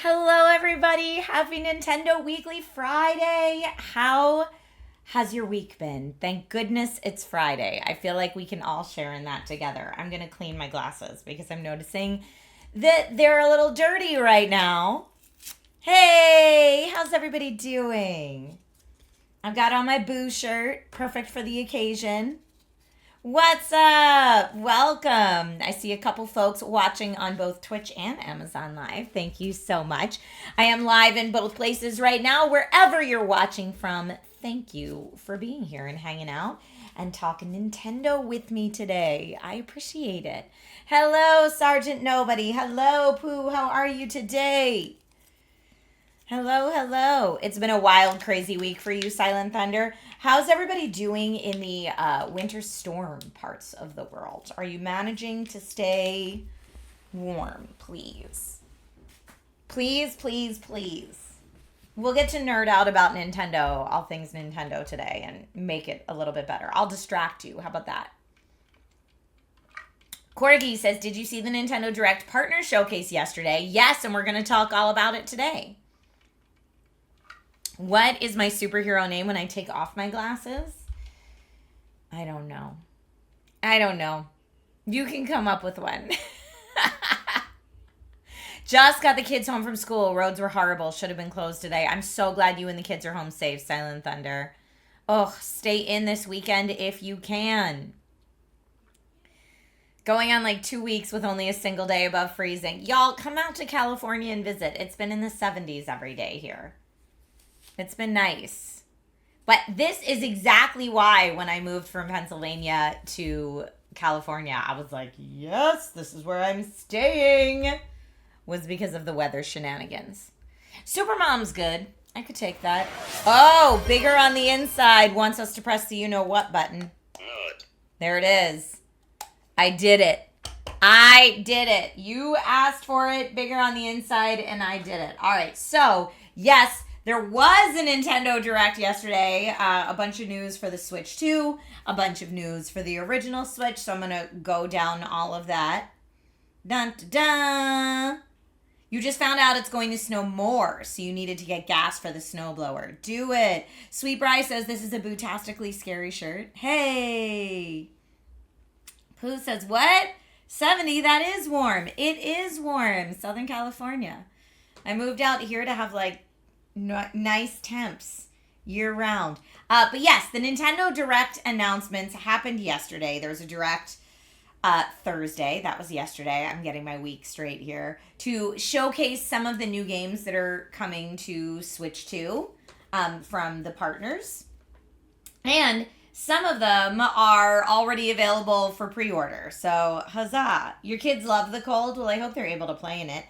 Hello, everybody. Happy Nintendo Weekly Friday. How has your week been? Thank goodness it's Friday. I feel like we can all share in that together. I'm going to clean my glasses because I'm noticing that they're a little dirty right now. Hey, how's everybody doing? I've got on my Boo shirt, perfect for the occasion. What's up? Welcome. I see a couple folks watching on both Twitch and Amazon Live. Thank you so much. I am live in both places right now, wherever you're watching from. Thank you for being here and hanging out and talking Nintendo with me today. I appreciate it. Hello, Sergeant Nobody. Hello, Pooh. How are you today? Hello, hello. It's been a wild, crazy week for you, Silent Thunder. How's everybody doing in the winter storm parts of the world? Are you managing to stay warm, please? Please, please, please. We'll get to nerd out about Nintendo, all things Nintendo today, and make it a little bit better. I'll distract you. How about that? Corgi says, did you see the Nintendo Direct Partner Showcase yesterday? Yes, and we're going to talk all about it today. What is my superhero name when I take off my glasses? I don't know. You can come up with one. Just got the kids home from school. Roads were horrible. Should have been closed today. I'm so glad you and the kids are home safe, Silent Thunder. Oh, stay in this weekend if you can. Going on like 2 weeks with only a single day above freezing. Y'all, come out to California and visit. It's been in the 70s every day here. It's been nice. But this is exactly why when I moved from Pennsylvania to California, I was like, yes, this is where I'm staying. Was because of the weather shenanigans. Supermom's good. I could take that. Oh, bigger on the inside wants us to press the you-know-what button. There it is. I did it. You asked for it, bigger on the inside, and I did it. All right, so, yes, there was a Nintendo Direct yesterday, a bunch of news for the Switch 2, a bunch of news for the original Switch, so I'm going to go down all of that. Dun, dun, dun. You just found out it's going to snow more, so you needed to get gas for the snowblower. Do it. Sweet Bry says this is a bootastically scary shirt. Hey. Pooh says, what? 70, that is warm. It is warm. Southern California. I moved out here to have like nice temps year round. But yes, the Nintendo Direct announcements happened yesterday. There was a Direct Thursday. That was yesterday. I'm getting my week straight here. To showcase some of the new games that are coming to Switch 2 from the partners. And some of them are already available for pre-order. So, huzzah. Your kids love the cold. Well, I hope they're able to play in it.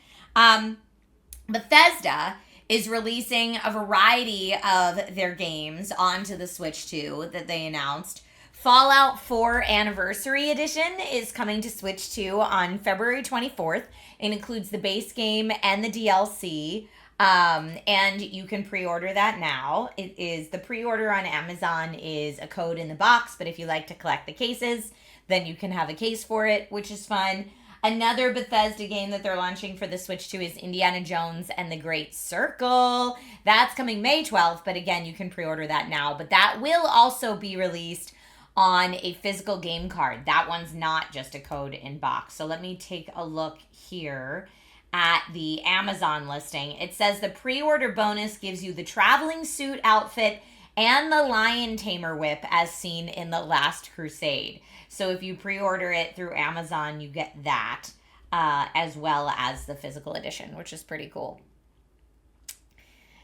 Bethesda is releasing a variety of their games onto the Switch 2 that they announced. Fallout 4 Anniversary Edition is coming to Switch 2 on February 24th. It includes the base game and the DLC. And you can pre-order that now. The pre-order on Amazon is a code in the box, but if you like to collect the cases, then you can have a case for it, which is fun. Another Bethesda game that they're launching for the Switch 2 is Indiana Jones and the Great Circle. That's coming May 12th, but again, you can pre-order that now. But that will also be released on a physical game card. That one's not just a code in box. So let me take a look here at the Amazon listing. It says the pre-order bonus gives you the traveling suit outfit and the lion tamer whip as seen in The Last Crusade. So if you pre-order it through Amazon, you get that as well as the physical edition, which is pretty cool.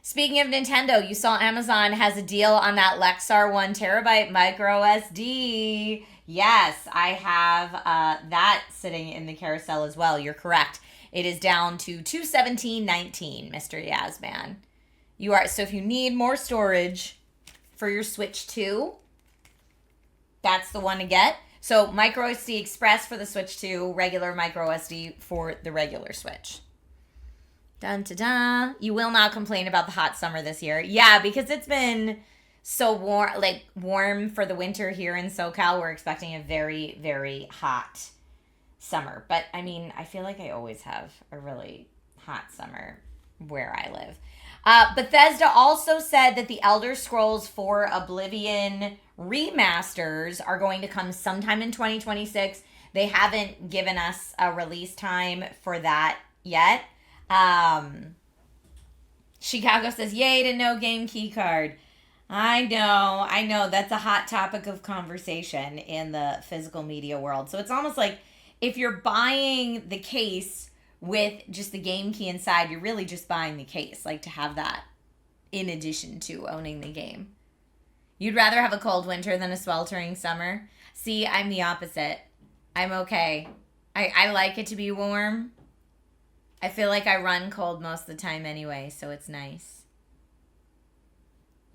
Speaking of Nintendo, you saw Amazon has a deal on that Lexar 1 terabyte micro SD. Yes, I have that sitting in the carousel as well. You're correct. It is down to $217.19, Mr. Yazman. So if you need more storage for your Switch 2, that's the one to get. So micro SD Express for the Switch 2, regular micro SD for the regular Switch. Dun da da. You will not complain about the hot summer this year. Yeah, because it's been so warm for the winter here in SoCal. We're expecting a very, very hot summer. But I mean, I feel like I always have a really hot summer where I live. Bethesda also said that the Elder Scrolls 4 Oblivion remasters are going to come sometime in 2026. They haven't given us a release time for that yet. Chicago says, yay to no game key card. I know. That's a hot topic of conversation in the physical media world. So it's almost like if you're buying the case with just the game key inside, you're really just buying the case, like to have that in addition to owning the game. You'd rather have a cold winter than a sweltering summer? See, I'm the opposite. I'm okay. I like it to be warm. I feel like I run cold most of the time anyway, so it's nice.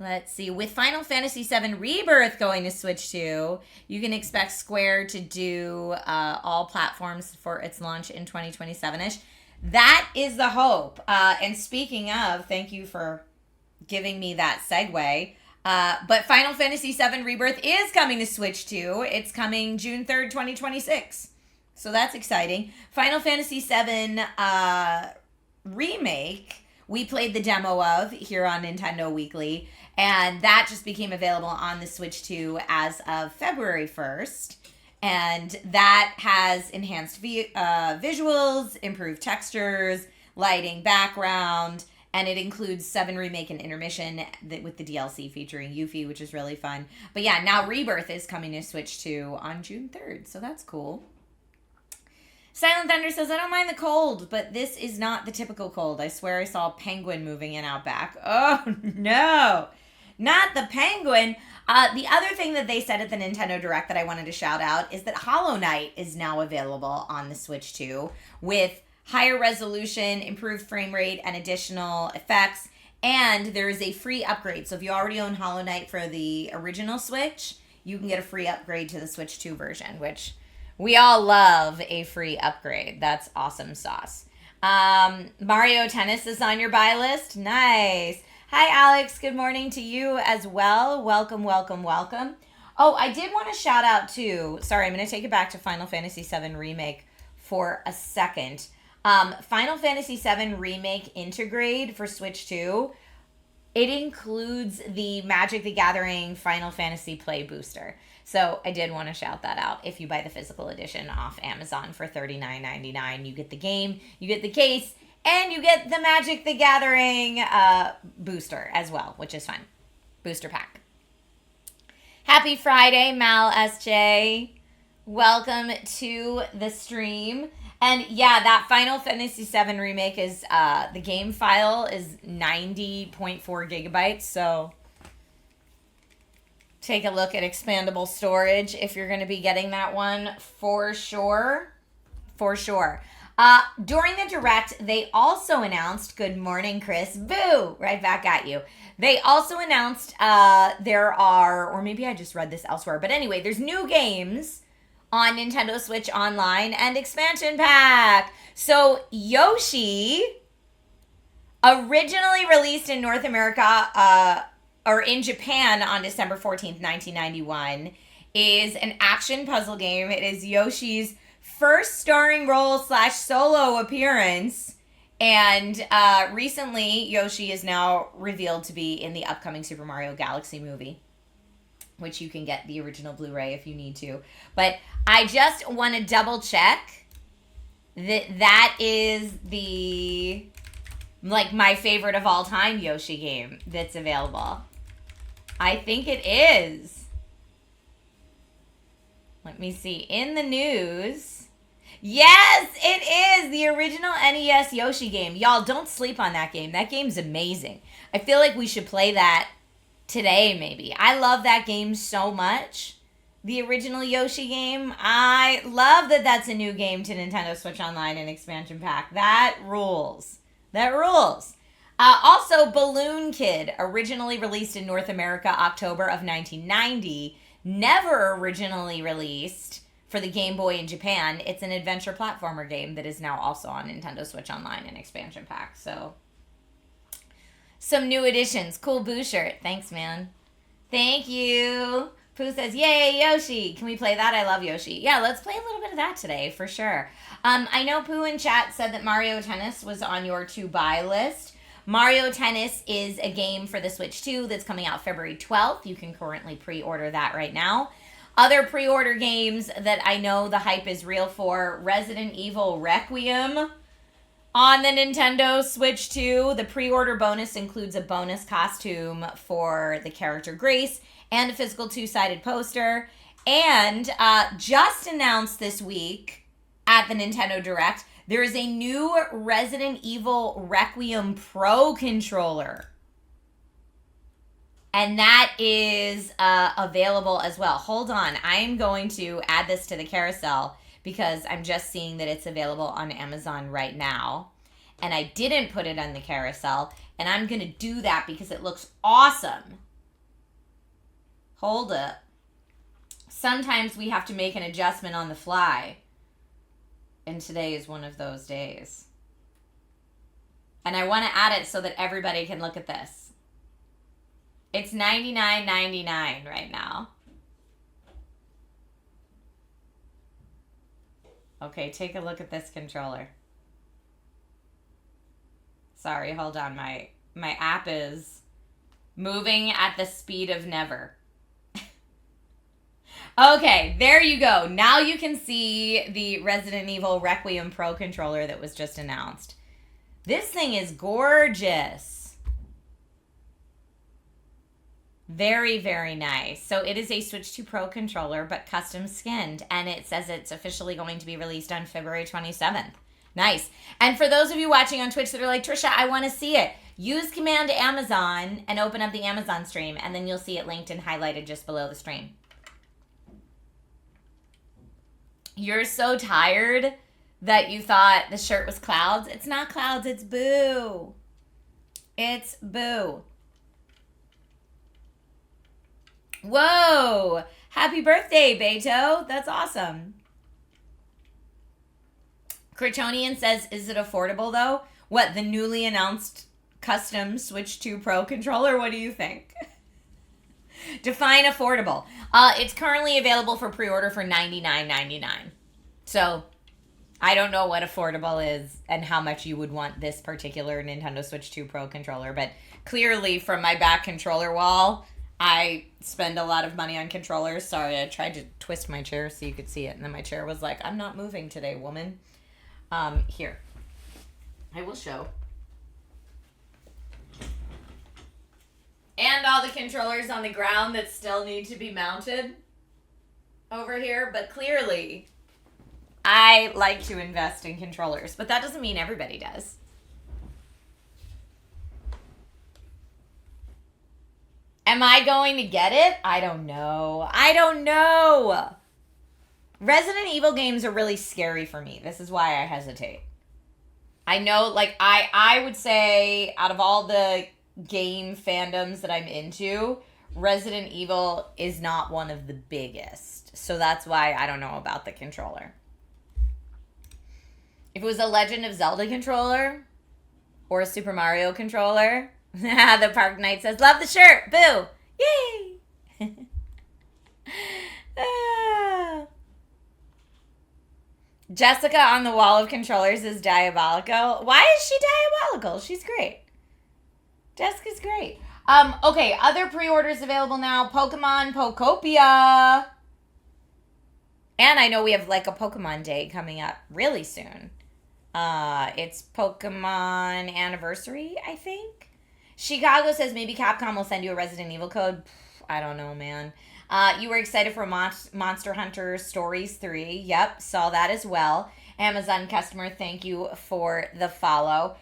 Let's see. With Final Fantasy VII Rebirth going to Switch 2, you can expect Square to do all platforms for its launch in 2027-ish. That is the hope. And speaking of, thank you for giving me that segue. But Final Fantasy VII Rebirth is coming to Switch 2. It's coming June 3rd, 2026. So that's exciting. Final Fantasy VII Remake, we played the demo of here on Nintendo Weekly. And that just became available on the Switch 2 as of February 1st. And that has enhanced visuals, improved textures, lighting, background, and it includes 7 Remake and Intermission with the DLC featuring Yuffie, which is really fun. But yeah, now Rebirth is coming to Switch 2 on June 3rd, so that's cool. Silent Thunder says, I don't mind the cold, but this is not the typical cold. I swear I saw a penguin moving in out back. Oh, no. Not the penguin. The other thing that they said at the Nintendo Direct that I wanted to shout out is that Hollow Knight is now available on the Switch 2 with higher resolution, improved frame rate, and additional effects. And there is a free upgrade. So if you already own Hollow Knight for the original Switch, you can get a free upgrade to the Switch 2 version, which we all love a free upgrade. That's awesome sauce. Mario Tennis is on your buy list. Nice. Hi, Alex. Good morning to you as well. Welcome. Oh, I did want to shout out too. Sorry, I'm going to take it back to Final Fantasy VII Remake for a second. Final Fantasy VII Remake Intergrade for Switch 2, it includes the Magic the Gathering Final Fantasy Play Booster. So I did want to shout that out. If you buy the physical edition off Amazon for $39.99, you get the game, you get the case, and you get the Magic the Gathering booster as well, which is fun. Booster pack. Happy Friday, Mal SJ. Welcome to the stream. And yeah, that Final Fantasy VII Remake is, the game file is 90.4 gigabytes. So take a look at expandable storage if you're going to be getting that one for sure. For sure. During the Direct, they also announced, good morning, Chris. Boo! Right back at you. They also announced there are, or maybe I just read this elsewhere, but anyway, there's new games on Nintendo Switch Online and expansion pack. So Yoshi, originally released in North America, or in Japan on December 14th, 1991, is an action puzzle game. It is Yoshi's first starring role / solo appearance. And recently, Yoshi is now revealed to be in the upcoming Super Mario Galaxy movie, which you can get the original Blu-ray if you need to. But I just want to double check that that is the, like, my favorite of all time Yoshi game that's available. I think it is. Let me see. In the news. Yes, it is the original NES Yoshi game. Y'all, don't sleep on that game. That game's amazing. I feel like we should play that today, maybe. I love that game so much. The original Yoshi game. I love that that's a new game to Nintendo Switch Online and expansion pack. That rules. That rules. Also, Balloon Kid, originally released in North America October of 1990, never originally released for the Game Boy in Japan. It's an adventure platformer game that is now also on Nintendo Switch Online and expansion pack. So, some new additions. Cool Boo shirt. Thanks, man. Thank you. Pooh says, yay, Yoshi. Can we play that? I love Yoshi. Yeah, let's play a little bit of that today for sure. I know Pooh in chat said that Mario Tennis was on your to-buy list. Mario Tennis is a game for the Switch 2 that's coming out February 12th. You can currently pre-order that right now. Other pre-order games that I know the hype is real for, Resident Evil Requiem on the Nintendo Switch 2. The pre-order bonus includes a bonus costume for the character Grace and a physical two-sided poster. And just announced this week at the Nintendo Direct, there is a new Resident Evil Requiem Pro controller. And that is available as well. Hold on. I am going to add this to the carousel because I'm just seeing that it's available on Amazon right now. And I didn't put it on the carousel. And I'm going to do that because it looks awesome. Hold up. Sometimes we have to make an adjustment on the fly. And today is one of those days. And I want to add it so that everybody can look at this. It's $99.99 right now. Okay, take a look at this controller. Sorry, hold on. My app is moving at the speed of never. Okay, there you go. Now you can see the Resident Evil Requiem Pro controller that was just announced. This thing is gorgeous. Very, very nice. So it is a Switch 2 Pro controller, but custom skinned. And it says it's officially going to be released on February 27th. Nice. And for those of you watching on Twitch that are like, Trisha, I want to see it. Use Command Amazon and open up the Amazon stream. And then you'll see it linked and highlighted just below the stream. You're so tired that you thought the shirt was clouds. It's not clouds. It's Boo. It's Boo. Whoa! Happy birthday, Beto. That's awesome. Cretonian says, is it affordable, though? What, the newly announced custom Switch 2 Pro controller? What do you think? Define affordable. It's currently available for pre-order for $99.99. So, I don't know what affordable is and how much you would want this particular Nintendo Switch 2 Pro controller, but clearly from my back controller wall, I spend a lot of money on controllers. Sorry, I tried to twist my chair so you could see it. And then my chair was like, I'm not moving today, woman. Here. I will show. And all the controllers on the ground that still need to be mounted over here. But clearly, I like to invest in controllers. But that doesn't mean everybody does. Am I going to get it? I don't know. I don't know. Resident Evil games are really scary for me. This is why I hesitate. I know, like, I would say out of all the game fandoms that I'm into, Resident Evil is not one of the biggest. So that's why I don't know about the controller. If it was a Legend of Zelda controller or a Super Mario controller... The Park Knight says, love the shirt. Boo. Yay. Jessica on the wall of controllers is diabolical. Why is she diabolical? She's great. Jessica's great. Okay, other pre-orders available now. Pokemon Pokopia. And I know we have like a Pokemon Day coming up really soon. It's Pokemon Anniversary, I think. Chicago says maybe Capcom will send you a Resident Evil code. I don't know, man. You were excited for Monster Hunter Stories 3. Yep, saw that as well. Amazon customer, thank you for the follow.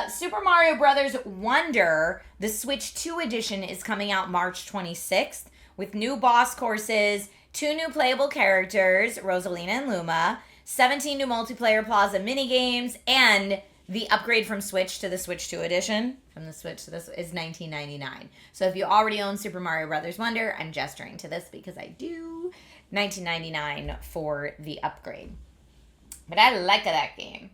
Super Mario Brothers Wonder, the Switch 2 edition, is coming out March 26th with new boss courses, 2 new playable characters, Rosalina and Luma, 17 new multiplayer plaza minigames, and the upgrade from Switch to the Switch 2 edition, from the Switch to this, is $19.99. So if you already own Super Mario Brothers Wonder, I'm gesturing to this because I do, $19.99 for the upgrade. But I like that game.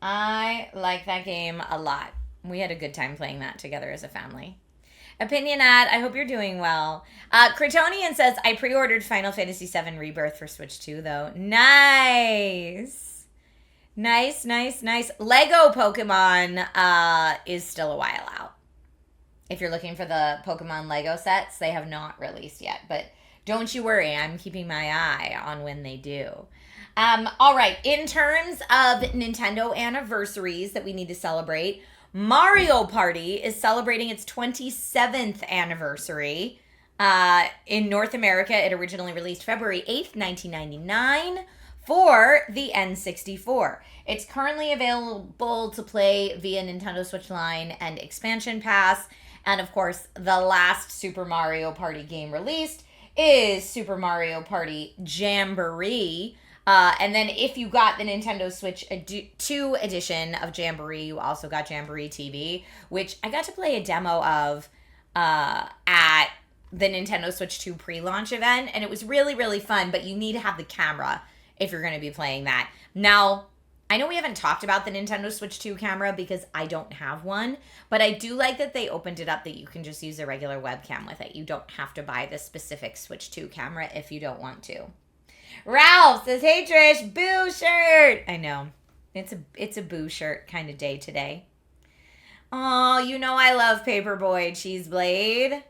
I like that game a lot. We had a good time playing that together as a family. Opinionat, I hope you're doing well. Cretonian says, I pre-ordered Final Fantasy VII Rebirth for Switch 2, though. Nice. Nice, nice, nice. Lego Pokemon is still a while out. If you're looking for the Pokemon Lego sets, they have not released yet. But don't you worry, I'm keeping my eye on when they do. All right, in terms of Nintendo anniversaries that we need to celebrate, Mario Party is celebrating its 27th anniversary. In North America, it originally released February 8th, 1999 for the N64. It's currently available to play via Nintendo Switch Line and Expansion Pass. And of course, the last Super Mario Party game released is Super Mario Party Jamboree. And then if you got the Nintendo Switch 2 edition of Jamboree, you also got Jamboree TV, which I got to play a demo of at the Nintendo Switch 2 pre-launch event, and it was really, really fun, but you need to have the camera if you're going to be playing that. Now, I know we haven't talked about the Nintendo Switch 2 camera because I don't have one, but I do like that they opened it up that you can just use a regular webcam with it. You don't have to buy the specific Switch 2 camera if you don't want to. Ralph says, hey Trish, boo shirt. I know. It's a boo shirt kind of day today. Oh, you know I love Paperboy Cheeseblade.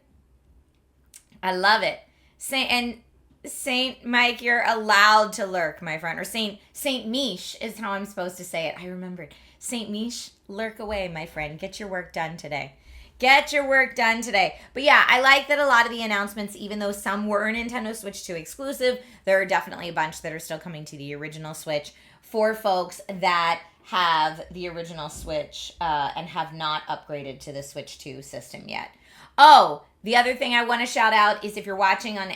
I love it. Saint Mike, you're allowed to lurk, my friend. Or Saint Miche is how I'm supposed to say it. I remembered. Saint Miche, lurk away, my friend. Get your work done today. Get your work done today. But yeah, I like that a lot of the announcements, even though some were Nintendo Switch 2 exclusive, there are definitely a bunch that are still coming to the original Switch for folks that have the original Switch and have not upgraded to the Switch 2 system yet. Oh, the other thing I want to shout out is if you're watching on,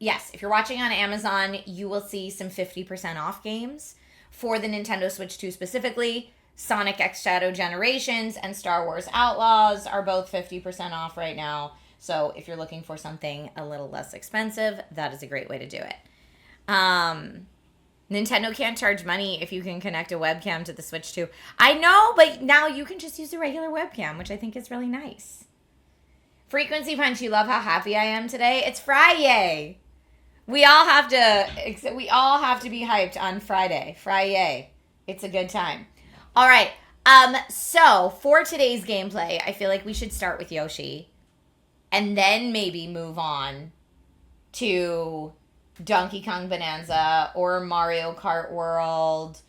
if you're watching on Amazon, you will see some 50% off games for the Nintendo Switch 2 specifically. Sonic X Shadow Generations and Star Wars Outlaws are both 50% off right now. So if you're looking for something a little less expensive, that is a great way to do it. Nintendo can't charge money if you can connect a webcam to the Switch 2. I know, but now you can just use a regular webcam, which I think is really nice. Frequency Punch, you love how happy I am today? It's Friday. We all have to be hyped on Friday. Friday. It's a good time. All right, so for today's gameplay, I feel like we should start with Yoshi and then maybe move on to Donkey Kong Bonanza or Mario Kart World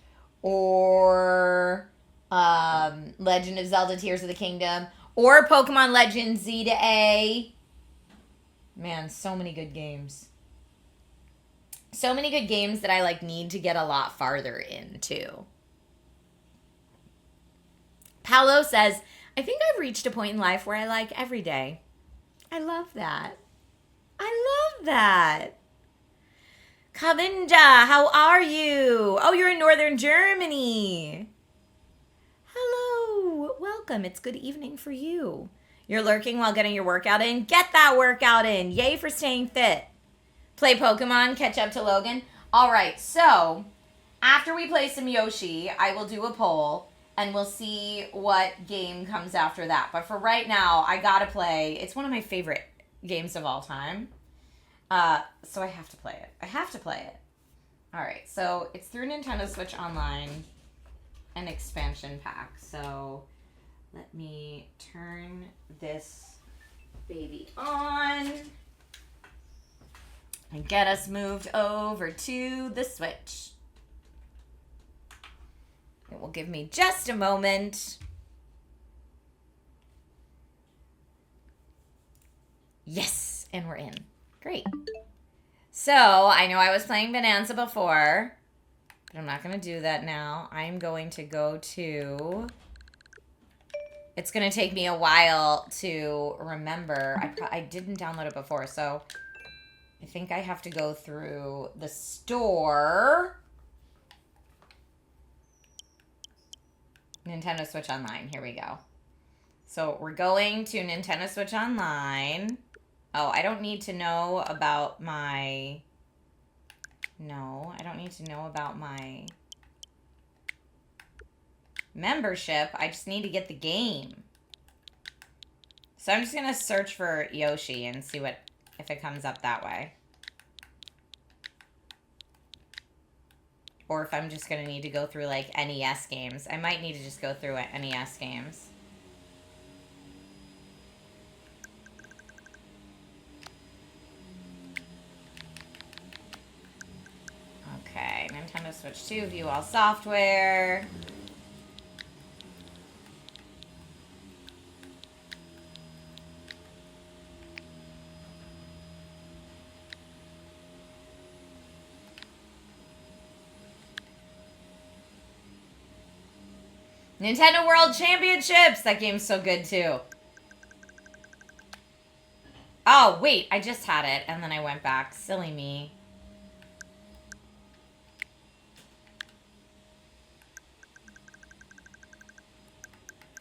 or Legend of Zelda Tears of the Kingdom or Pokemon Legends Z to A. Man, so many good games. So many good games that I need to get a lot farther into. Paolo says, I think I've reached a point in life where I like every day. I love that. I love that. Kavinda, how are you? Oh, you're in northern Germany. Hello. Welcome. It's good evening for you. You're lurking while getting your workout in? Get that workout in. Yay for staying fit. Play Pokemon, catch up to Logan. All right, so after we play some Yoshi, I will do a poll. And we'll see what game comes after that. But for right now, I gotta play. It's one of my favorite games of all time. So I have to play it. All right, so it's through Nintendo Switch Online, an expansion pack. So let me turn this baby on and get us moved over to the Switch. It will give me just a moment. Yes, and we're in. Great. So, I know I was playing Bonanza before, but I'm not going to do that now. I'm going to go to... It's going to take me a while to remember. I didn't download it before, so I think I have to go through the store... Nintendo Switch Online. Here we go. So we're going to Nintendo Switch Online. Oh, I don't need to know about my... No, I don't need to know about my membership. I just need to get the game. So I'm just going to search for Yoshi and see if it comes up that way. Or if I'm just going to need to go through, like, NES games. I might need to just go through NES games. Okay, Nintendo Switch 2, view all software. Nintendo World Championships! That game's so good, too. Oh, wait, I just had it, and then I went back. Silly me.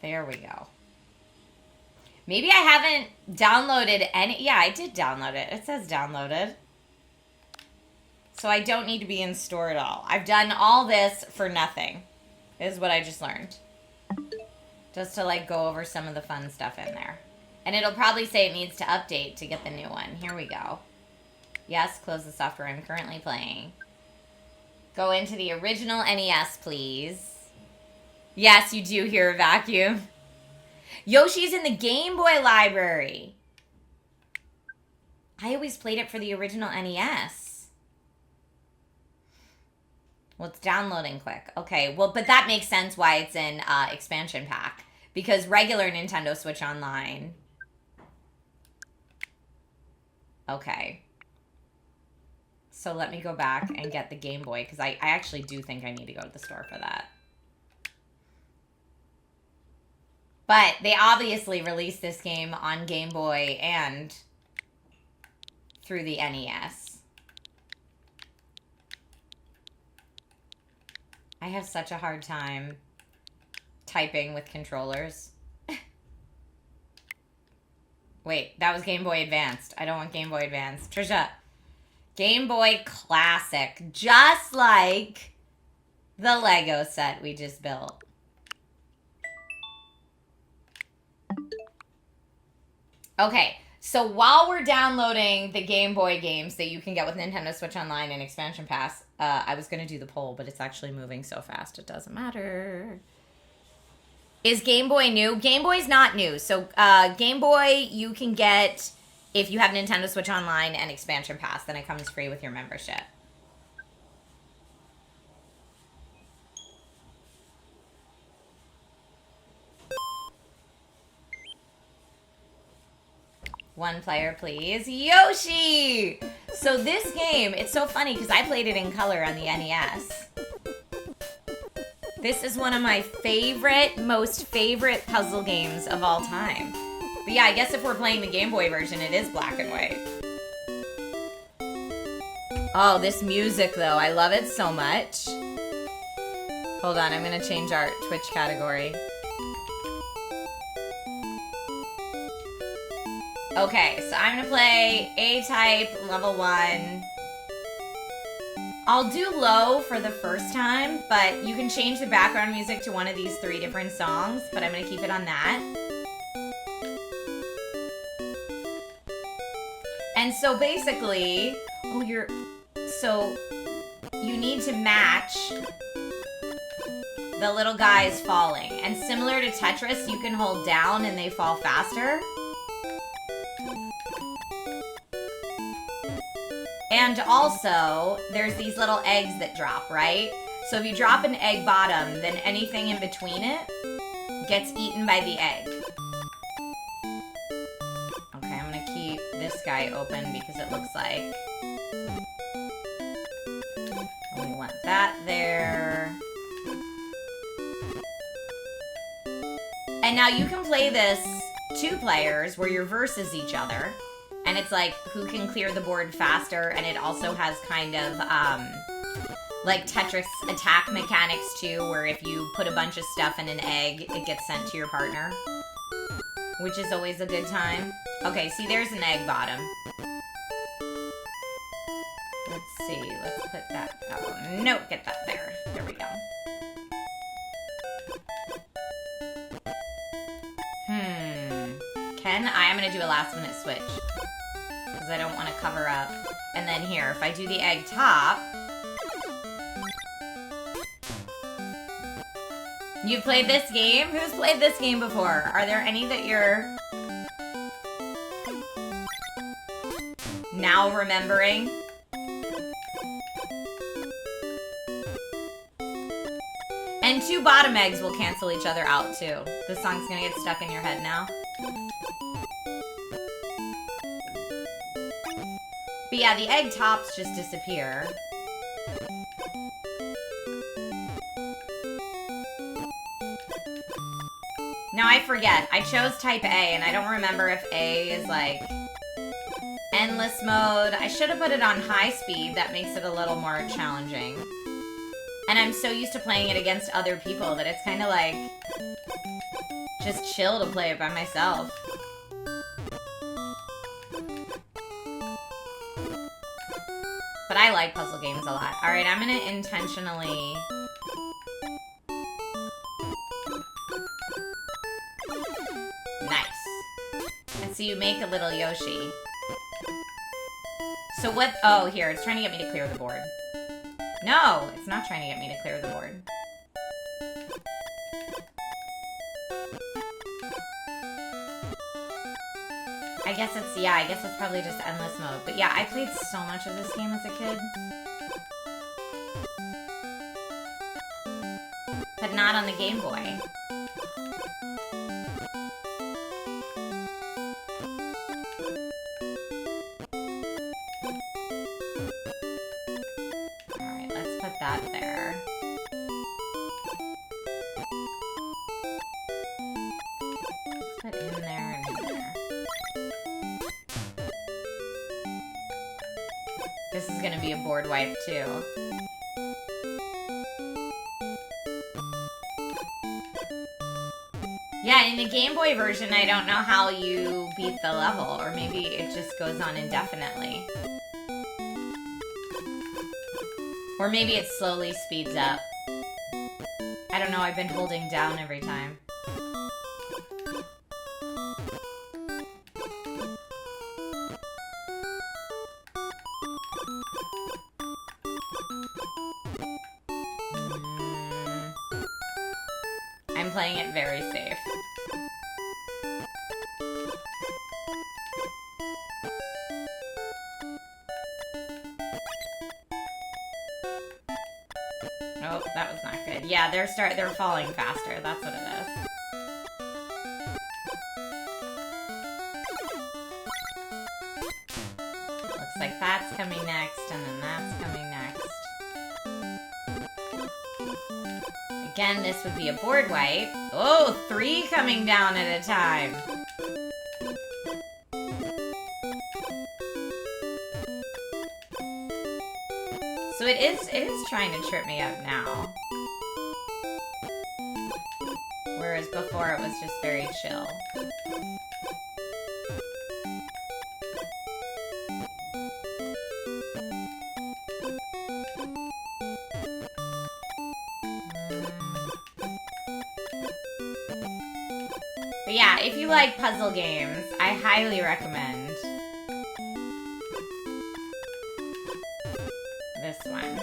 There we go. Maybe I haven't downloaded any... Yeah, I did download it. It says downloaded. So I don't need to be in store at all. I've done all this for nothing, is what I just learned. Just to, like, go over some of the fun stuff in there. And it'll probably say it needs to update to get the new one. Here we go. Yes, close the software I'm currently playing. Go into the original NES, please. Yes, you do hear a vacuum. Yoshi's in the Game Boy library. I always played it for the original NES. Well, it's downloading quick. Okay, well, but that makes sense why it's in expansion pack. Because regular Nintendo Switch Online... Okay. So let me go back and get the Game Boy, because I actually do think I need to go to the store for that. But they obviously released this game on Game Boy and through the NES. I have such a hard time typing with controllers. Wait, that was Game Boy Advanced. I don't want Game Boy Advanced. Trisha, Game Boy Classic. Just like the Lego set we just built. Okay, so while we're downloading the Game Boy games that you can get with Nintendo Switch Online and Expansion Pass, I was going to do the poll, but it's actually moving so fast it doesn't matter. Is Game Boy new? Game Boy's not new. So Game Boy you can get if you have Nintendo Switch Online and Expansion Pass. Then it comes free with your membership. One player, please. Yoshi! So this game, it's so funny because I played it in color on the NES. This is one of my most favorite puzzle games of all time. But yeah, I guess if we're playing the Game Boy version, it is black and white. Oh, this music, though. I love it so much. Hold on, I'm going to change our Twitch category. Okay, so I'm going to play A-Type, level 1. I'll do low for the first time, but you can change the background music to one of these 3 different songs, but I'm going to keep it on that. And so basically, so you need to match the little guys falling. And similar to Tetris, you can hold down and they fall faster. And also, there's these little eggs that drop, right? So if you drop an egg bottom, then anything in between it gets eaten by the egg. Okay, I'm gonna keep this guy open because it looks like we want that there. And now you can play this 2 players where you're versus each other. And it's like, who can clear the board faster, and it also has kind of, like Tetris attack mechanics too, where if you put a bunch of stuff in an egg, it gets sent to your partner. Which is always a good time. Okay, see, there's an egg bottom. Let's see, let's put that, oh, no, get that there. There we go. I am going to do a last minute switch. Because I don't want to cover up. And then here, if I do the egg top... You've played this game? Who's played this game before? Are there any that you're... now remembering? And 2 bottom eggs will cancel each other out, too. This song's gonna get stuck in your head now. But yeah, the egg tops just disappear. Now I forget. I chose type A, and I don't remember if A is like endless mode. I should have put it on high speed. That makes it a little more challenging. And I'm so used to playing it against other people that it's kind of like just chill to play it by myself. But I like puzzle games a lot. Alright, I'm going to intentionally... Nice. And so you make a little Yoshi. So what... Oh, here. It's trying to get me to clear the board. No, it's not trying to get me to clear the board. I guess it's, yeah, I guess it's probably just endless mode. But yeah, I played so much of this game as a kid. But not on the Game Boy. Alright, let's put that there. Let's put in there and in there. This is gonna be a board wipe too. Yeah, in the Game Boy version, I don't know how you beat the level, or maybe it just goes on indefinitely. Or maybe it slowly speeds up. I don't know, I've been holding down every time. I'm playing it very safe. Oh, that was not good. Yeah, they're falling faster. That's what it is. Looks like that's coming next, and then that's coming next. Again, this would be a board wipe. Oh, 3 coming down at a time. So it is trying to trip me up now. Whereas before it was just very chill. But yeah, if you like puzzle games, I highly recommend this one.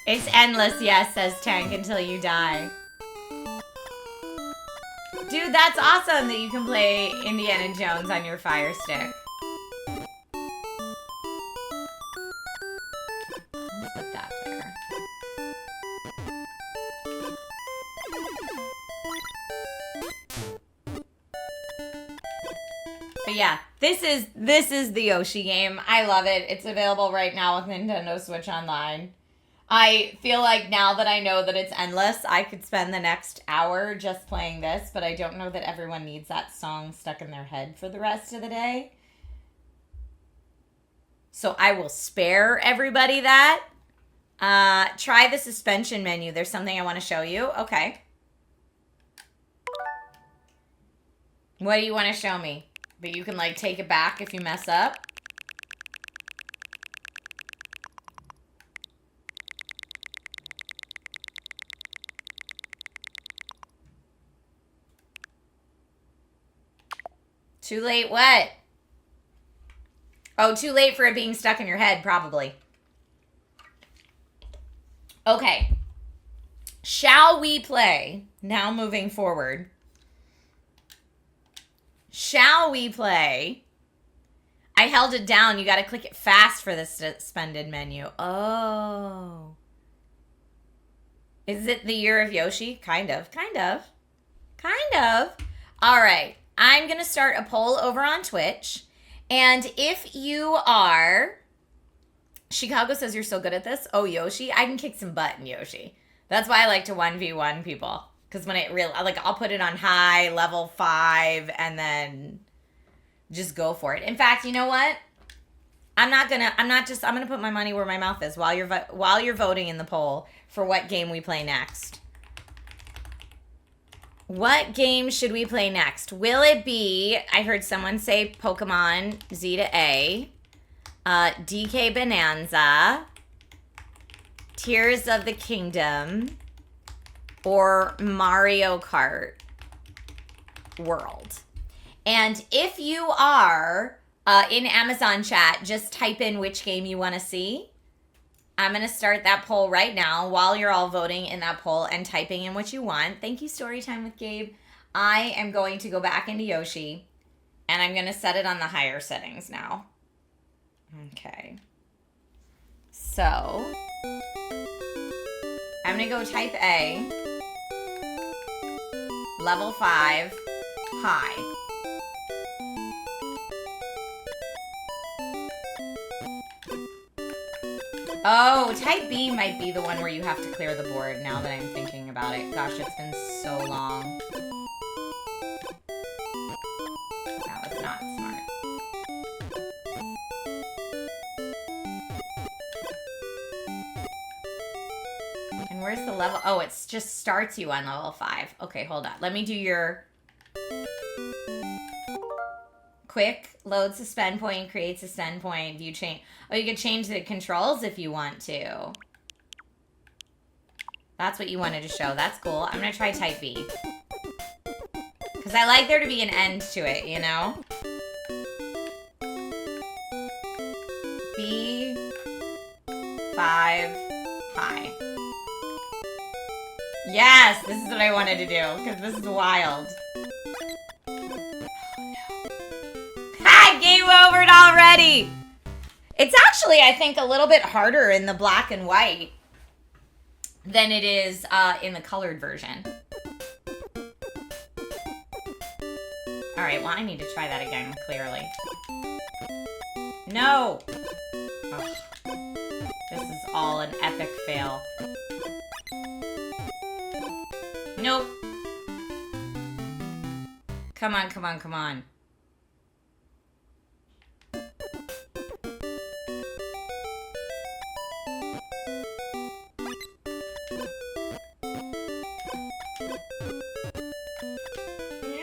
It's endless, yes, says Tank, until you die. Dude, that's awesome that you can play Indiana Jones on your Fire Stick. Let's put that there. But yeah, this is the Yoshi game. I love it. It's available right now with Nintendo Switch Online. I feel like now that I know that it's endless, I could spend the next hour just playing this, but I don't know that everyone needs that song stuck in their head for the rest of the day. So I will spare everybody that. Try the suspension menu. There's something I want to show you. Okay. What do you want to show me? But you can, like, take it back if you mess up. Too late what? Oh, too late for it being stuck in your head, probably. Okay. Shall we play? Now moving forward. Shall we play? I held it down. You got to click it fast for the suspended menu. Oh. Is it the year of Yoshi? Kind of. All right. I'm going to start a poll over on Twitch. And if you are... Chicago says you're so good at this. Oh, Yoshi. I can kick some butt in Yoshi. That's why I like to 1v1 people. Because when it really... Like, I'll put it on high, level 5, and then just go for it. In fact, you know what? I'm gonna put my money where my mouth is while you're voting in the poll for what game we play next. What game should we play next? Will it be, I heard someone say Pokemon Z to A, DK Bonanza, Tears of the Kingdom, or Mario Kart World? And if you are in Amazon chat, just type in which game you want to see. I'm going to start that poll right now while you're all voting in that poll and typing in what you want. Thank you, Storytime with Gabe. I am going to go back into Yoshi, and I'm going to set it on the higher settings now. Okay. So, I'm going to go type A, level 5, high. Oh, type B might be the one where you have to clear the board now that I'm thinking about it. Gosh, it's been so long. That was not smart. And where's the level? Oh, it just starts you on level 5. Okay, hold on. Let me do your... Quick, load suspend point, create suspend point, view change. Oh, you could change the controls if you want to. That's what you wanted to show. That's cool. I'm going to try type B. Because I like there to be an end to it, you know? B, 5, high. Yes, this is what I wanted to do. Because this is wild. Game overed already. It's actually, I think, a little bit harder in the black and white than it is in the colored version. All right, well, I need to try that again, clearly. No. Ugh. This is all an epic fail. Nope. Come on, come on, come on.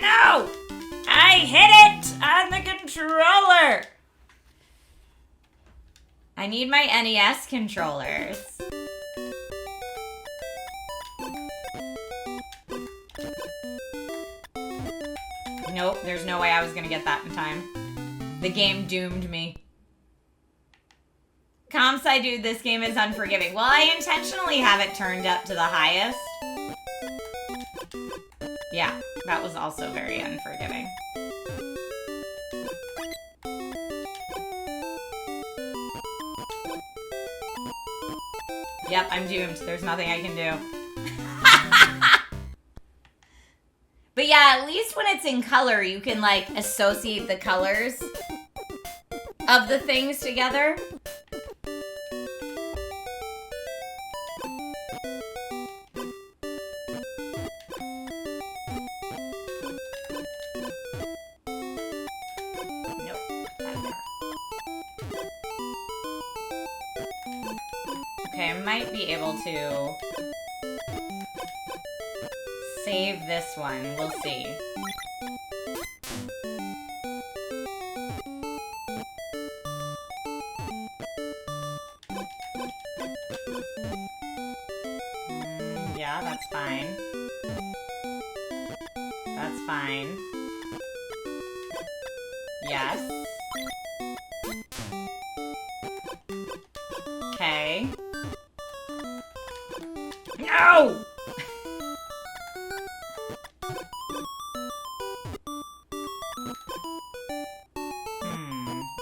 No! I hit it on the controller! I need my NES controllers. Nope, there's no way I was gonna get that in time. The game doomed me. Comsci dude, this game is unforgiving. Well, I intentionally have it turned up to the highest. Yeah, that was also very unforgiving. Yep, I'm doomed. There's nothing I can do. But yeah, at least when it's in color, you can, like, associate the colors of the things together. Okay, I might be able to save this one. We'll see. Yeah, that's fine. That's fine. Yes. Okay. No!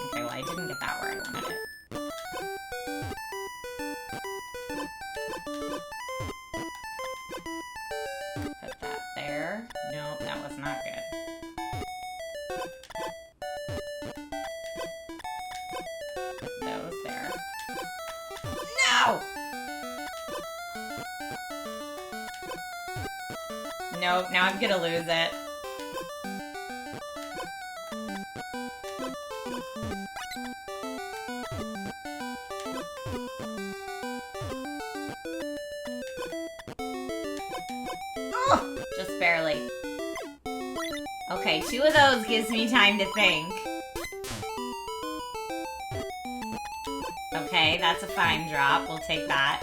Okay, well, I didn't get that where I wanted it. Put that there. Nope, that was not good. Put those there. No! Nope, now I'm gonna lose it. Oh, just barely. Okay, 2 of those gives me time to think. Okay, that's a fine drop. We'll take that.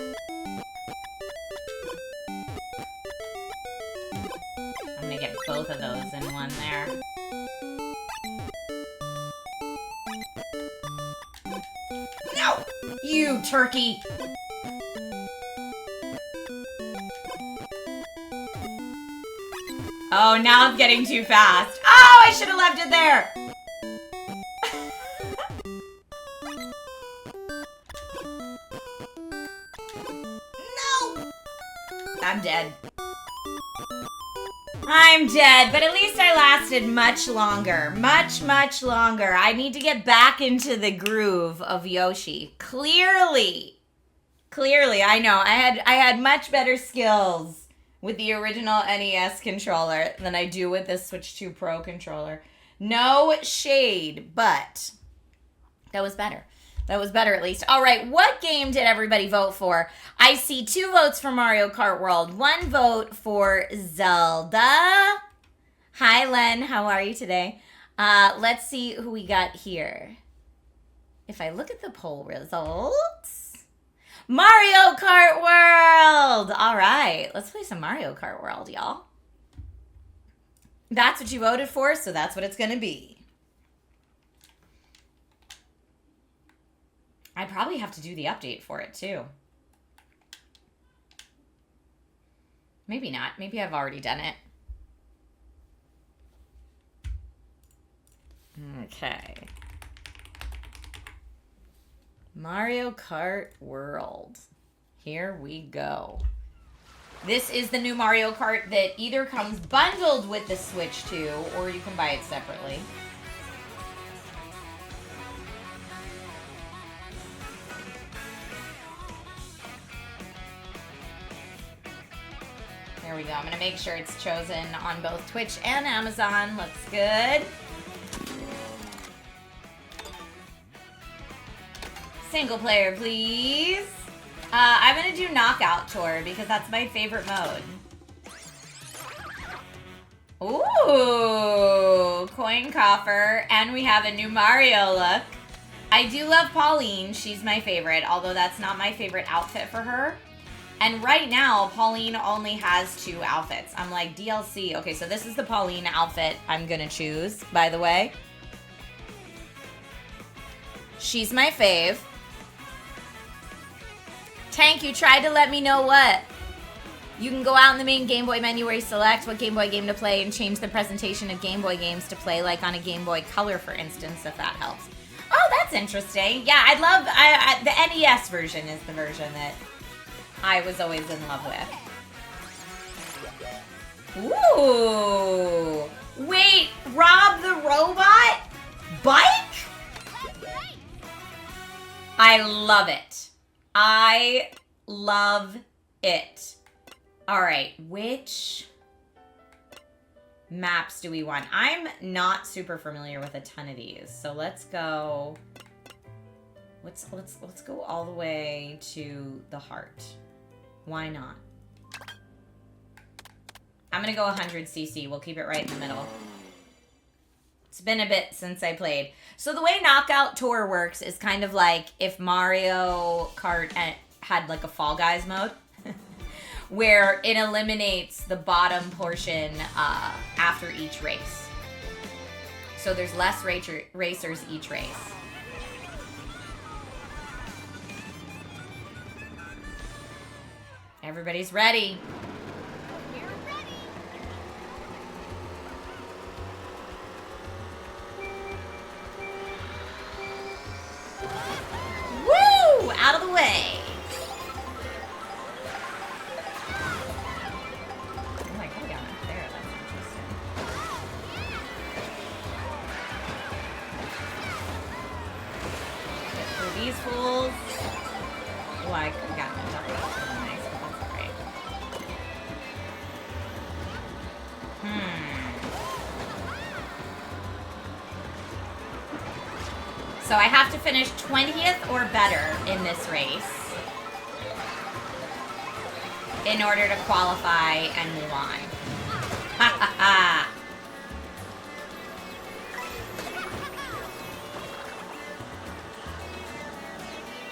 I'm gonna get both of those in one there. No! You turkey! Oh, now I'm getting too fast. Oh, I should have left it there! No! I'm dead. I'm dead, but at least I lasted much longer. Much, much longer. I need to get back into the groove of Yoshi. Clearly, I know. I had much better skills with the original NES controller than I do with this Switch 2 Pro controller. No shade, but that was better. That was better at least. All right, what game did everybody vote for? I see 2 votes for Mario Kart World, 1 vote for Zelda. Hi, Len. How are you today? Let's see who we got here. If I look at the poll results... Mario Kart World! All right, let's play some Mario Kart World, y'all. That's what you voted for, so that's what it's going to be. I probably have to do the update for it, too. Maybe not. Maybe I've already done it. Okay. Mario Kart World. Here we go. This is the new Mario Kart that either comes bundled with the Switch 2 or you can buy it separately. There we go. I'm going to make sure it's chosen on both Twitch and Amazon. Looks good. Single player, please. I'm going to do Knockout Tour because that's my favorite mode. Ooh, coin coffer. And we have a new Mario look. I do love Pauline. She's my favorite, although that's not my favorite outfit for her. And right now, Pauline only has 2 outfits. I'm like, DLC. Okay, so this is the Pauline outfit I'm going to choose, by the way. She's my fave. Tank, you tried to let me know what? You can go out in the main Game Boy menu where you select what Game Boy game to play and change the presentation of Game Boy games to play, like on a Game Boy Color, for instance, if that helps. Oh, that's interesting. Yeah, I'd love... the NES version is the version that I was always in love with. Ooh. Wait, Rob the Robot? Bike? I love it. I love it. All right, which maps do we want? I'm not super familiar with a ton of these, so let's go. Let's go all the way to the heart. Why not? I'm gonna go 100cc. We'll keep it right in the middle. It's been a bit since I played. So the way Knockout Tour works is kind of like if Mario Kart had like a Fall Guys mode, where it eliminates the bottom portion after each race. So there's less racers each race. Everybody's ready. We're ready. Woo! Out of the way. Oh, I could have gone up there. That's interesting. Get through these fools. Oh, I could have gotten a double. That's really nice, but that's alright. So I have to finish 20th or better in this race in order to qualify and move on. Ha ha ha!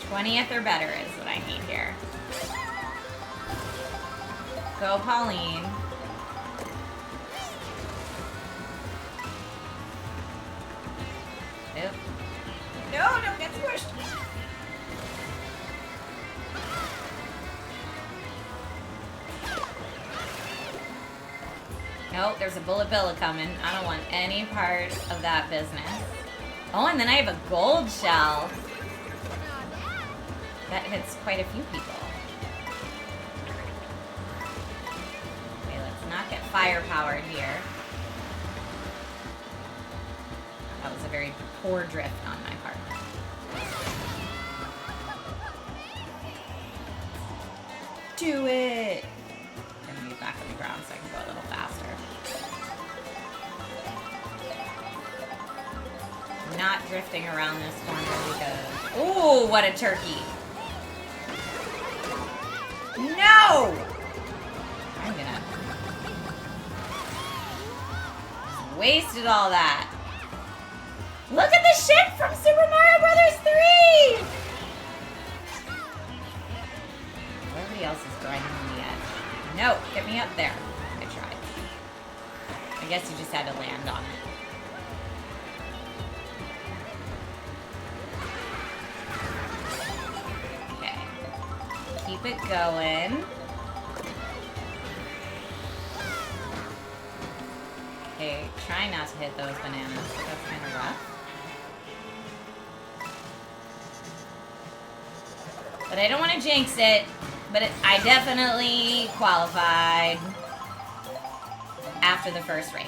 20th or better is what I need here. Go, Pauline. Oop. No, don't get squished. Nope, there's a bullet bill coming. I don't want any part of that business. Oh, and then I have a gold shell. That hits quite a few people. Okay, let's not get fire-powered here. That was a very poor drift on my part. Do it! I'm gonna get back on the ground so I can go a little faster. I'm not drifting around this corner because... Ooh, what a turkey! No! I'm gonna... wasted all that. Look at the ship from Super Mario Brothers 3! Everybody else is grinding on the edge. No, get me up there. I tried. I guess you just had to land on it. Okay. Keep it going. Okay, try not to hit those bananas. That's kind of rough. But I don't want to jinx it. But I definitely qualified after the first race.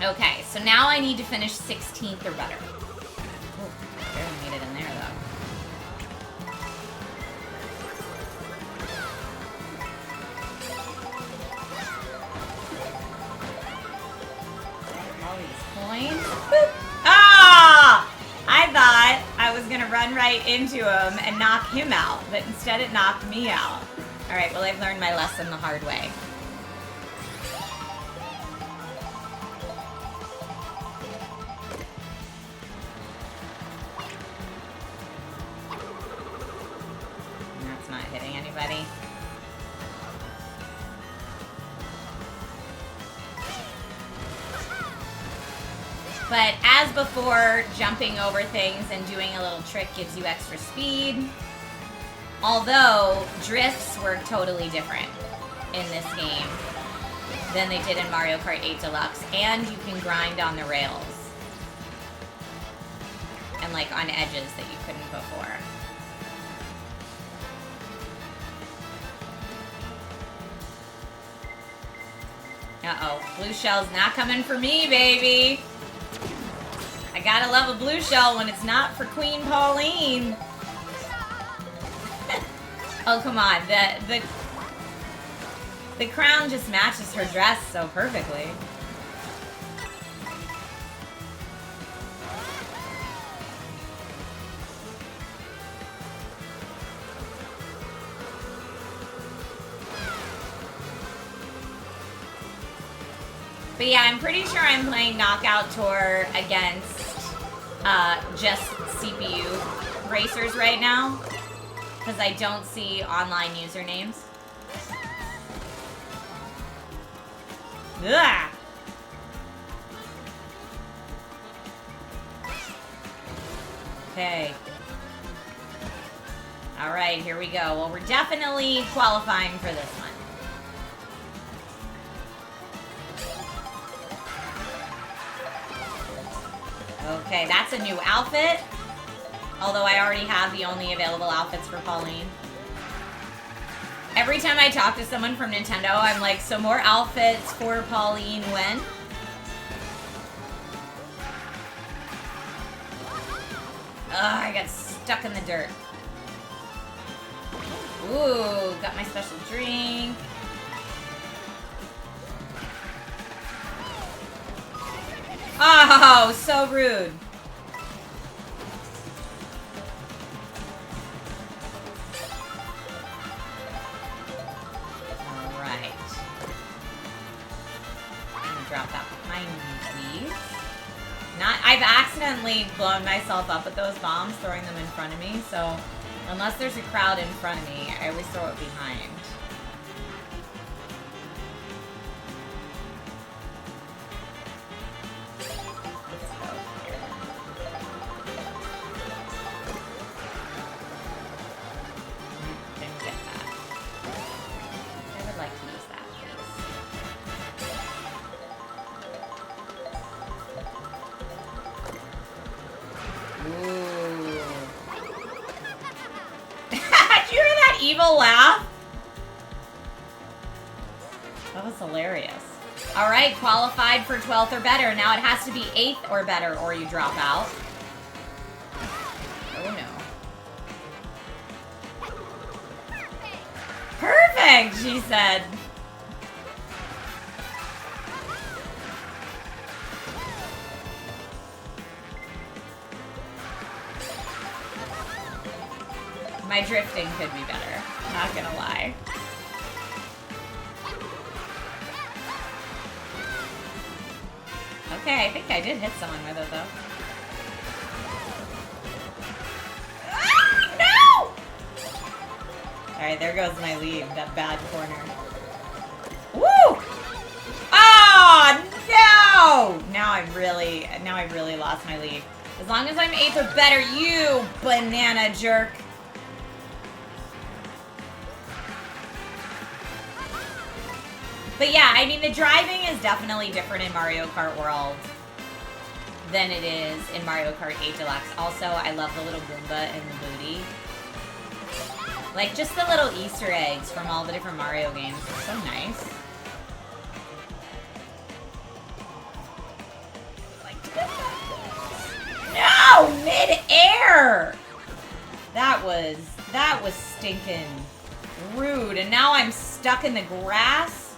Okay, so now I need to finish 16th or better. Ooh, barely made it in there, though. All these coins. Boop. Ah! I thought I was gonna run right into him and knock him out, but instead it knocked me out. Alright, well I've learned my lesson the hard way. That's not hitting anybody. But as before, jumping over things and doing a little trick gives you extra speed. Although, drifts work totally different in this game than they did in Mario Kart 8 Deluxe. And you can grind on the rails. And like on edges that you couldn't before. Uh-oh, blue shell's not coming for me, baby. I gotta love a blue shell when it's not for Queen Pauline. Oh, come on. The crown just matches her dress so perfectly. But yeah, I'm pretty sure I'm playing Knockout Tour against just CPU racers right now. Because I don't see online usernames. Ugh. Okay. All right, here we go. Well, we're definitely qualifying for this one. Okay, that's a new outfit. Although I already have the only available outfits for Pauline. Every time I talk to someone from Nintendo, I'm like, so more outfits for Pauline when? Ugh, I got stuck in the dirt. Ooh, got my special drink. Oh, so rude. Alright. I'm gonna drop that behind me, please. I've accidentally blown myself up with those bombs, throwing them in front of me, so unless there's a crowd in front of me, I always throw it behind. Let's go here. Didn't get that. I would like to use that, please. Ooh. Did you hear that evil laugh? That was hilarious. All right, qualified for 12th or better. Now it has to be 8th or better or you drop out. Oh no. Perfect, she said. My drifting could be better, not gonna lie. Okay, I think I did hit someone with it though. Ah, no! Alright, there goes my lead, that bad corner. Woo! Oh, no! Now I really lost my lead. As long as I'm 8th or better, you banana jerk. But yeah, I mean, the driving is definitely different in Mario Kart World than it is in Mario Kart 8 Deluxe. Also, I love the little Goomba in the booty. Like, just the little Easter eggs from all the different Mario games. It's so nice. No! Mid-air! That was stinking rude. And now I'm stuck in the grass.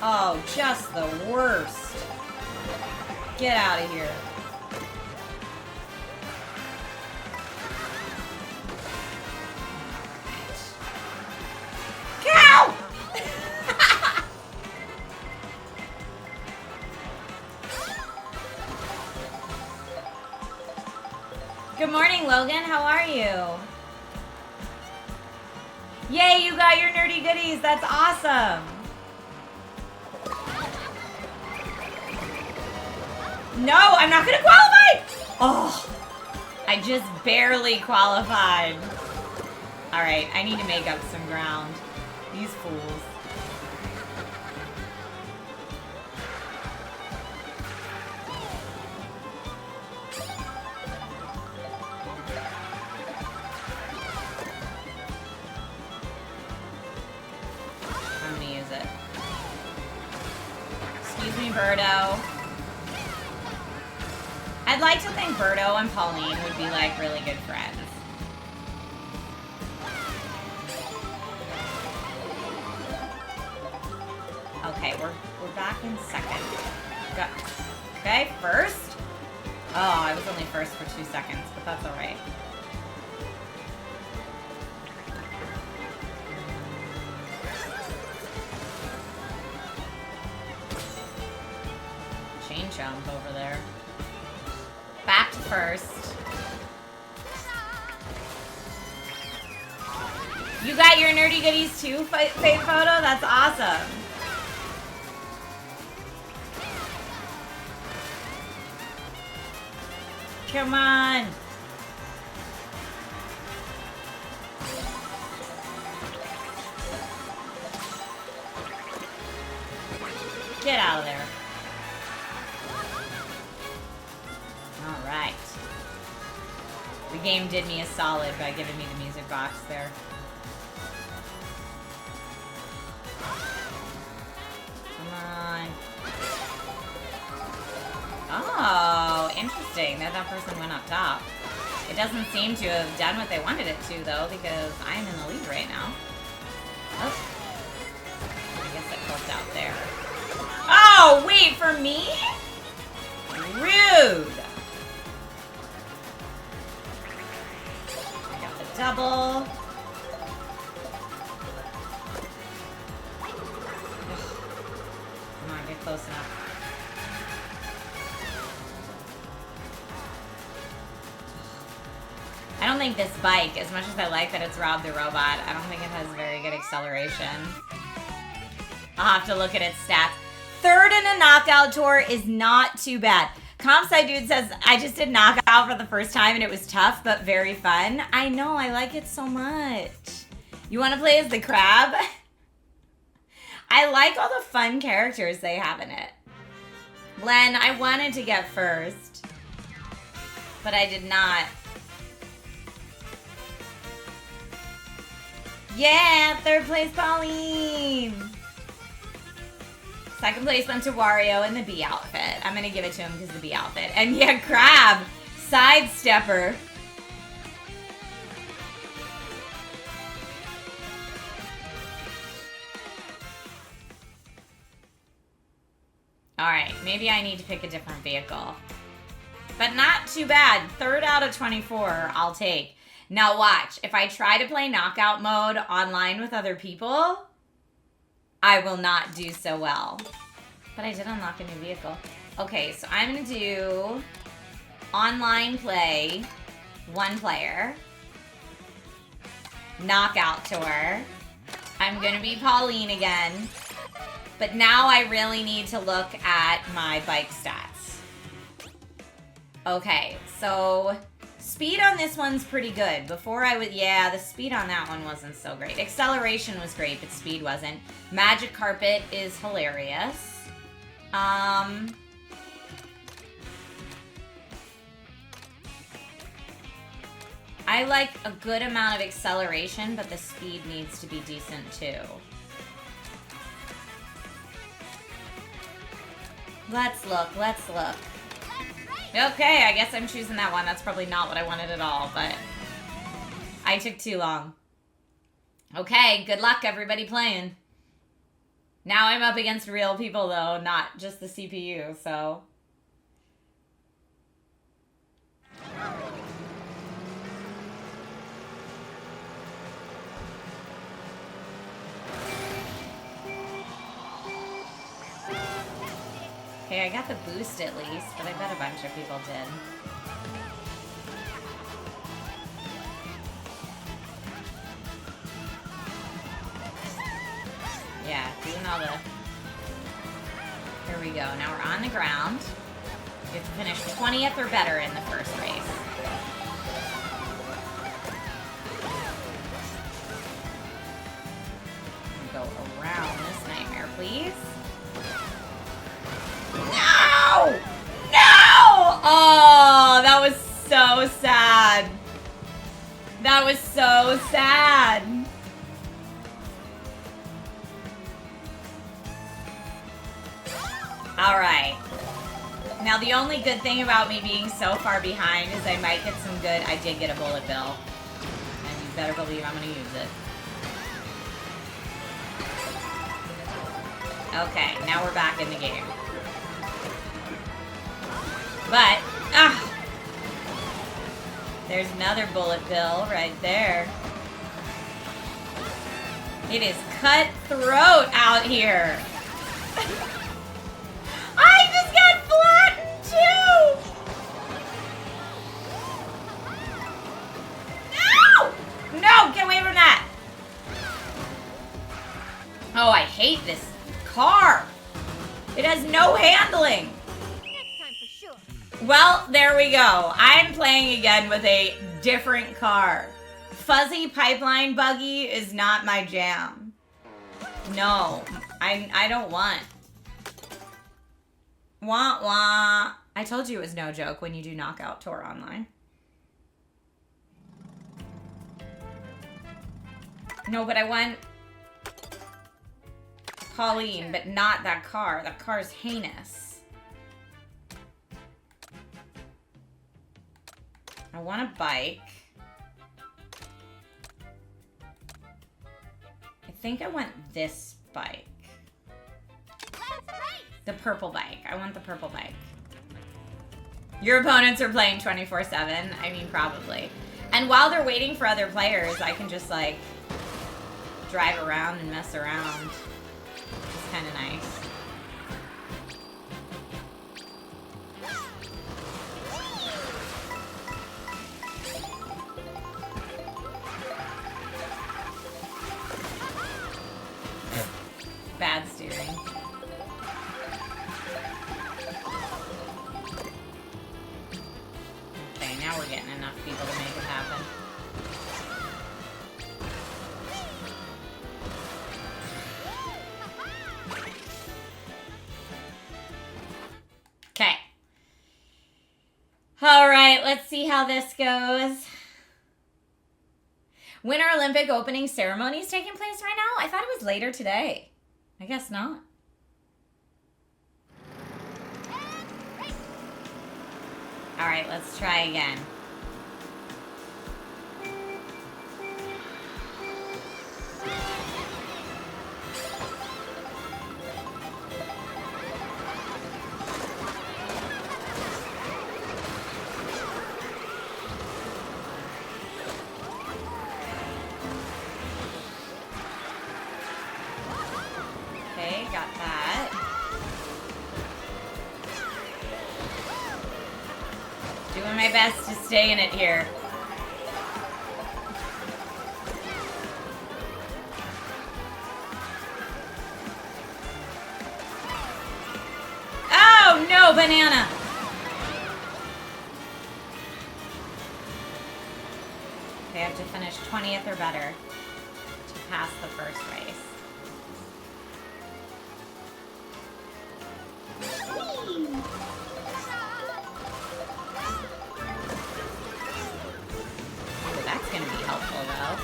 Oh, just the worst. Get out of here. Cow! Good morning, Logan. How are you? Yay, you got your nerdy goodies. That's awesome. No, I'm not gonna qualify! Oh, I just barely qualified. All right, I need to make up some ground. These fools. I'm gonna use it. Excuse me, Birdo. I'd like to think Birdo and Pauline would be like really good friends. Okay, we're back in second. Go. Okay, first. Oh, I was only first for 2 seconds, but that's all right. Chain jump over there. Back to first. You got your nerdy goodies too, Fate Photo? That's awesome. Come on. Get out of there. Alright. The game did me a solid by giving me the music box there. Come on. Oh, interesting that that person went up top. It doesn't seem to have done what they wanted it to, though, because I am in the lead right now. Oh. I guess I closed out there. Oh, wait, for me? Rude. I got the double. Come on, get close enough. I don't think this bike, as much as I like that it's Rob the Robot, I don't think it has very good acceleration. I'll have to look at its stats. Third in a knockout tour is not too bad. Compsci Dude says, I just did knockout for the first time and it was tough, but very fun. I know, I like it so much. You want to play as the crab? I like all the fun characters they have in it. Len, I wanted to get first, but I did not. Yeah, third place, Pauline. Second place went to Wario in the bee outfit. I'm gonna give it to him because of the bee outfit. And yeah, Crab, sidestepper. All right, maybe I need to pick a different vehicle. But not too bad. 3rd out of 24, I'll take. Now watch, if I try to play knockout mode online with other people, I will not do so well. But I did unlock a new vehicle. Okay, so I'm gonna do online play, 1 player, knockout tour. I'm gonna be Pauline again, but now I really need to look at my bike stats. Okay, so speed on this one's pretty good. Before I would, yeah, the speed on that one wasn't so great. Acceleration was great, but speed wasn't. Magic Carpet is hilarious. I like a good amount of acceleration, but the speed needs to be decent too. Let's look, let's look. Okay, I guess I'm choosing that one. That's probably not what I wanted at all, but I took too long. Okay, good luck everybody playing. Now I'm up against real people though, not just the CPU, so. Okay, I got the boost at least, but I bet a bunch of people did. Yeah, doing all the... Here we go. Now we're on the ground. We have to finish 20th or better in the first race. Go around this nightmare, please. No! No! Oh, that was so sad. That was so sad. All right. Now, the only good thing about me being so far behind is I might get some good... I did get a bullet bill. And you better believe I'm going to use it. Okay, now we're back in the game. But, there's another bullet bill right there. It is cutthroat out here. I just got flattened too! No! No, get away from that! Oh, I hate this car. It has no handling. Next time for sure. Well, there we go. I'm playing again with a different car. Fuzzy pipeline buggy is not my jam. No, I don't want. Wah wah. I told you it was no joke when you do Knockout Tour online. No, but I want Pauline, but not that car. That car's heinous. I want a bike. I think I want this bike. The purple bike. I want the purple bike. Your opponents are playing 24/7. I mean, probably. And while they're waiting for other players, I can just, like, drive around and mess around. It's kind of nice. Bad steering. Okay, now we're getting enough people to make it happen. Okay. All right, let's see how this goes. Winter Olympic opening ceremony is taking place right now? I thought it was later today. I guess not. All right, let's try again. Okay, got that. Doing my best to stay in it here. Oh, no, banana. Okay, I have to finish 20th or better to pass the first race. Oh, that's going to be helpful, though.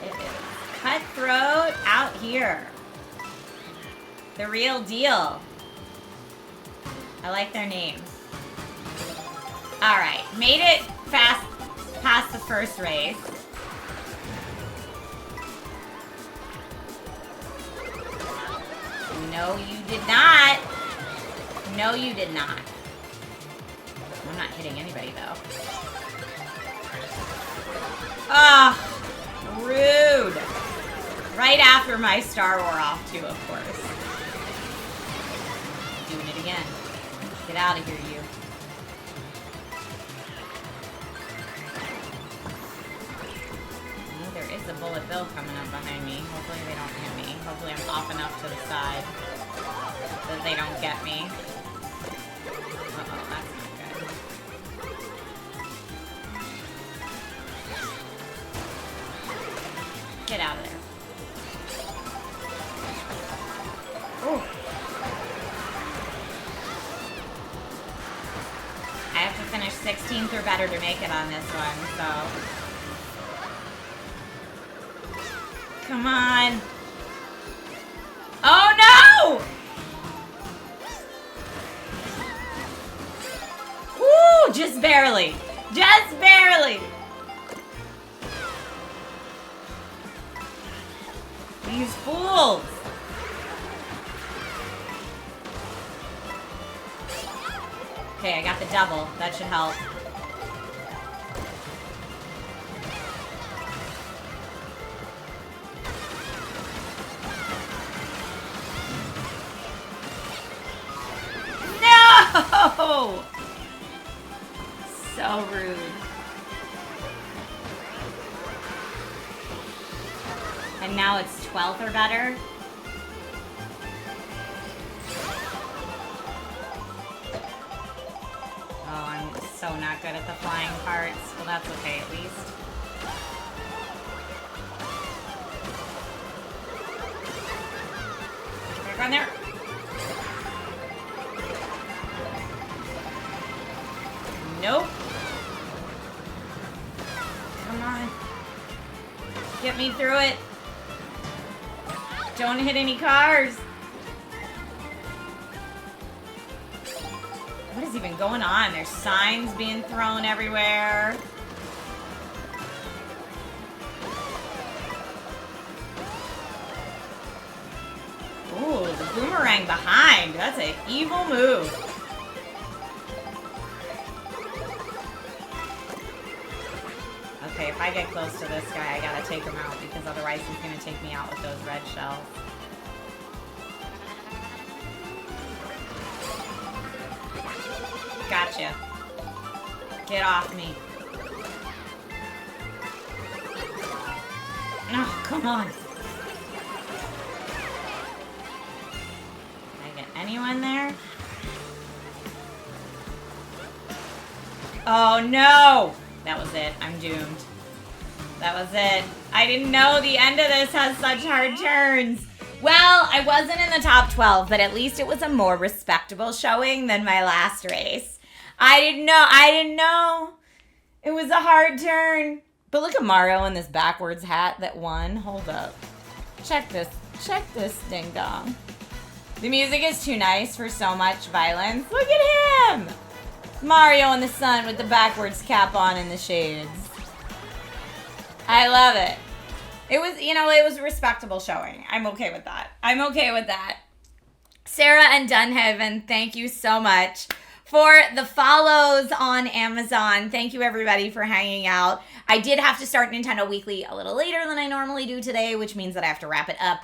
It is Cutthroat out here. The real deal. I like their name. All right, made it past the first race. No, you did not. No, you did not. I'm not hitting anybody, though. Ah, oh, rude. Right after my Star War off, too, of course. Doing it again. Get out of here, you. Oh, there is a bullet bill coming up behind me. Hopefully they don't hit me. Hopefully I'm off enough to the side that they don't get me. Uh-oh, that's not good. Get out of there. Oh. I have to finish 16th or better to make it on this one, so. Come on. Oh no! Woo! Just barely. Just barely. These fools. Okay, I got the double. That should help. No! So rude. And now it's 12th or better. Oh, I'm so not good at the flying parts. Well, that's okay at least. in there? Nope. Come on. Get me through it. Don't hit any cars. What is even going on? There's signs being thrown everywhere. Ooh, the boomerang behind. That's an evil move. Okay, if I get close to this guy, I gotta take him out because otherwise he's gonna take me out with those red shells. Gotcha. Get off me. Oh, come on. Can I get anyone there? Oh, no! That was it. I'm doomed. That was it. I didn't know the end of this has such hard turns. Well, I wasn't in the top 12, but at least it was a more respectable showing than my last race. I didn't know. It was a hard turn. But look at Mario in this backwards hat that won. Hold up. Check this ding dong. The music is too nice for so much violence. Look at him! Mario in the sun with the backwards cap on in the shades. I love it. It was a respectable showing. I'm okay with that. Sarah and Dunhaven, thank you so much for the follows on Amazon. Thank you, everybody, for hanging out. I did have to start Nintendo Weekly a little later than I normally do today, which means that I have to wrap it up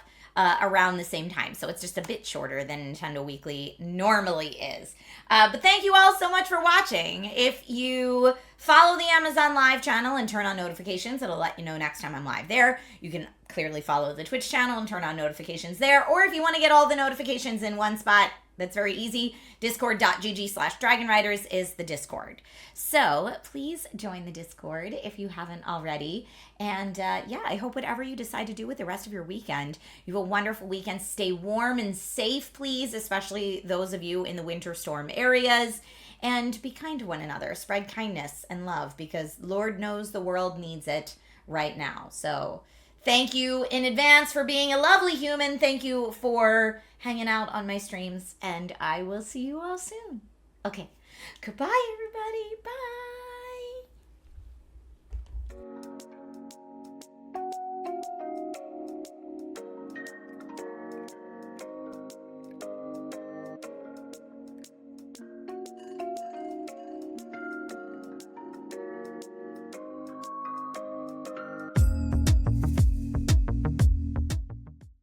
around the same time. So it's just a bit shorter than Nintendo Weekly normally is. But thank you all so much for watching. If you follow the Amazon Live channel and turn on notifications, it'll let you know next time I'm live there. You can clearly follow the Twitch channel and turn on notifications there. Or if you want to get all the notifications in one spot, that's very easy. Discord.gg/DragonRiders is the Discord. So please join the Discord if you haven't already. And yeah, I hope whatever you decide to do with the rest of your weekend, you have a wonderful weekend. Stay warm and safe, please, especially those of you in the winter storm areas. And be kind to one another. Spread kindness and love because Lord knows the world needs it right now. So thank you in advance for being a lovely human. Thank you for hanging out on my streams. And I will see you all soon. Okay. Goodbye, everybody. Bye.